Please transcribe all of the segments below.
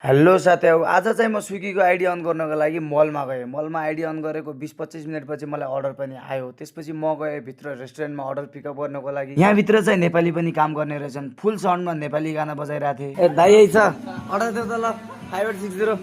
Hello साथीहरु, आज चाहिँ म स्विगीको आइडी अन गर्नको लागि मलमा गएँ। मलमा आइडी अन गरेको 20-25 मिनेटपछि मलाई अर्डर पनि आयो। त्यसपछि म गएँ भित्र रेस्टुरेन्टमा अर्डर पिकअप गर्नको लागि। यहाँभित्र चाहिँ नेपाली पनि काम गर्ने रहेछन्। फुल साउन्डमा नेपाली गाना बजाइरहेको थिएँ। ए दाइ यही छ, अर्डर देऊ त ल 5860।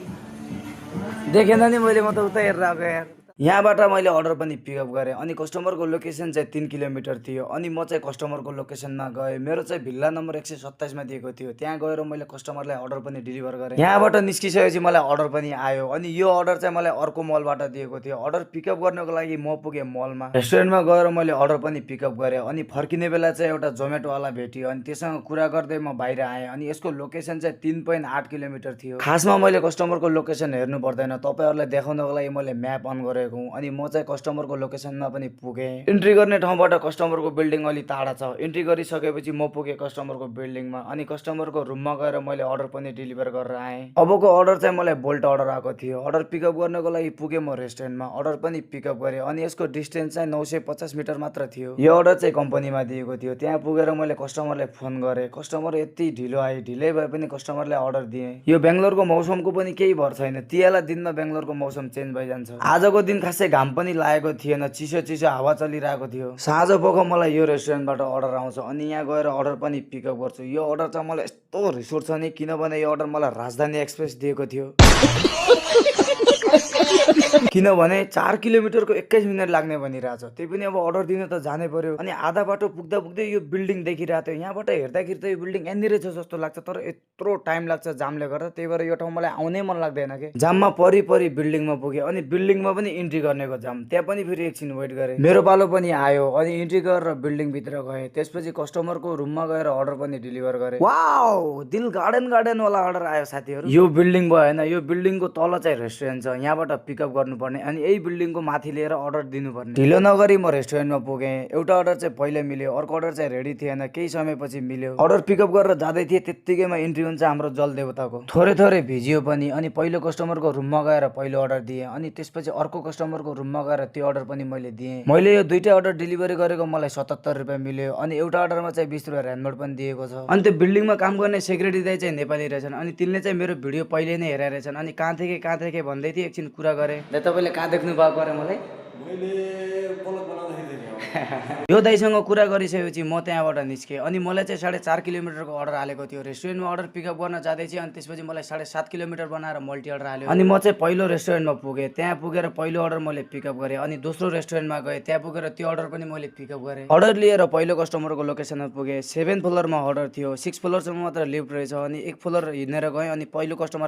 देखेन नि मैले, म त उता हेरेर आएको यार। यहाँबाट मैले अर्डर पनि पिकअप गरेँ अनि कस्टमरको लोकेसन चाहिँ 3 किलोमिटर थियो अनि म चाहिँ कस्टमरको लोकेसनमा गएँ। मेरो चाहिँ भिल्ला नम्बर 127 मा दिएको थियो। त्यहाँ गएर मैले कस्टमरलाई अर्डर पनि डेलिभर गरेँ। यहाँबाट निस्किसकेपछि मलाई अर्डर पनि आयो अनि यो अर्डर चाहिँ मलाई अर्को मलबाट दिएको थियो। अर्डर पिकअप गर्नको लागि म पुगेँ मलमा। रेस्टुरेन्टमा गएर मैले अर्डर पनि पिकअप गरेँ अनि फर्किने बेला चाहिँ एउटा जोमेटोवाला भेटियो अनि त्योसँग कुरा गर्दै म बाहिर आएँ अनि यसको लोकेसन चाहिँ 3.8 किलोमिटर थियो। खासमा मैले कस्टमरको लोकेसन हेर्नु पर्दैन, तपाईँहरूलाई देखाउनको लागि मैले म्याप अन गरेँ अनि म चाहिँ कस्टमरको लोकेसनमा पनि पुगेँ। इन्ट्री गर्ने ठाउँबाट कस्टमरको बिल्डिङ अलि टाढा छ। इन्ट्री गरिसकेपछि म पुगेँ कस्टमरको बिल्डिङमा अनि कस्टमरको रुममा गएर मैले अर्डर पनि डेलिभर गरेर आएँ। अबको अर्डर चाहिँ मलाई बोल्ट अर्डर आएको थियो। अर्डर पिकअप गर्नको लागि पुगेँ म रेस्टुरेन्टमा। अर्डर पनि पिकअप गरेँ अनि यसको डिस्टेन्स चाहिँ 950 मिटर मात्र थियो। यो अर्डर चाहिँ कम्पनीमा दिएको थियो। त्यहाँ पुगेर मैले कस्टमरलाई फोन गरेँ। कस्टमर यति ढिलो आयो, ढिलै भए पनि कस्टमरलाई अर्डर दिएँ। यो बेङ्गलोरको मौसमको पनि केही भर छैन, तियाला दिनमा बेङ्गलोरको मौसम चेन्ज भइजान्छ। आजको दिन खासै घाम पनि लागेको थिएन, चिसो चिसो हावा चलिरहेको थियो। साँझ पख मलाई यो रेस्टुरेन्टबाट अर्डर आउँछ अनि यहाँ गएर अर्डर पनि पिकअप गर्छु। यो अर्डर चाहिँ मलाई यस्तो रिस उठ्छ नि, किनभने यो अर्डर मलाई राजधानी एक्सप्रेस दिएको थियो। किनभने 4 किलोमिटरको 21 मिनट लाग्ने भनिरहेछ। त्यही पनि अब अर्डर दिन त जानै पर्यो अनि आधा बाटो पुग्दा पुग्दै यो बिल्डिङ देखिरहेको थियो। यहाँबाट हेर्दाखेरि त यो बिल्डिङ यहाँनिरै छ जस्तो लाग्छ, तर यत्रो टाइम लाग्छ जामले गर्दा। त्यही भएर यो ठाउँ मलाई आउनै मन लाग्दैन के। जाममा परि बिल्डिङमा पुगेँ अनि बिल्डिङमा पनि इन्ट्री गर्नेको जाम। त्यहाँ पनि फेरि एकछिन वेट गरेँ। मेरो पालो पनि आयो अनि इन्ट्री गरेर बिल्डिङ भित्र गएँ। त्यसपछि कस्टमरको रुममा गएर अर्डर पनि डेलिभर गरेँ। वाउ, दिल गार्डन वाला अर्डर आयो साथीहरु। यो बिल्डिङ भयो हैन, यो बिल्डिङको तल चाहिँ रेस्टुरेन्ट छ। यहाँबाट पिकअप गर्नुपर्ने अनि यही बिल्डिङको माथि लिएर अर्डर दिनुपर्ने। ढिलो नगरी म रेस्टुरेन्टमा पुगेँ। एउटा अर्डर चाहिँ पहिले मिल्यो, अर्को अर्डर चाहिँ रेडी थिएन, केही समयपछि मिल्यो। अर्डर पिकअप गरेर जाँदै थिएँ, त्यत्तिकैमा इन्ट्री हुन्छ हाम्रो जल देवताको। थोरै थोरै भिजियो पनि अनि पहिलो कस्टमरको रुममा गएर पहिलो अर्डर दिएँ अनि त्यसपछि अर्को कस्टमरको रुममा गएर त्यो अर्डर पनि मैले दिएँ। मैले यो दुईटा अर्डर डेलिभरी गरेको मलाई 77 रुपियाँ मिल्यो अनि एउटा अर्डरमा चाहिँ 20 रुपियाँ ह्यान्डनोट पनि दिएको छ। अनि त्यो बिल्डिङमा काम गर्ने सेक्युरिटी दाइ चाहिँ नेपाली रहेछन् अनि तिनले चाहिँ मेरो भिडियो पहिले नै हेरेर रहेछन् अनि कहाँ थिए भन्दै थिए। एकछिन कुरा गरेँ। तपाईँले कहाँ देख्नु भएको अरे मलाई? यो दाइसँग कुरा गरिसकेपछि म त्यहाँबाट निस्केँ अनि मलाई चाहिँ 4.5 किलोमिटरको अर्डर हालेको थियो। रेस्टुरेन्टमा अर्डर पिकअप गर्न जाँदै थिएँ अनि त्यसपछि मलाई 7.5 किलोमिटर बनाएर मल्टी अर्डर हाल्यो अनि म चाहिँ पहिलो रेस्टुरेन्टमा पुगेँ। त्यहाँ पुगेर पहिलो अर्डर मैले पिकअप गरेँ अनि दोस्रो रेस्टुरेन्टमा गएँ। त्यहाँ पुगेर त्यो अर्डर पनि मैले पिकअप गरेँ। अर्डर लिएर पहिलो कस्टमरको लोकेसनमा पुगेँ। 7th फ्लोरमा अर्डर थियो, 6 फ्लोरसम्म मात्र लिफ्ट रहेछ अनि 1 फ्लोर हिँडेर गएँ अनि पहिलो कस्टमर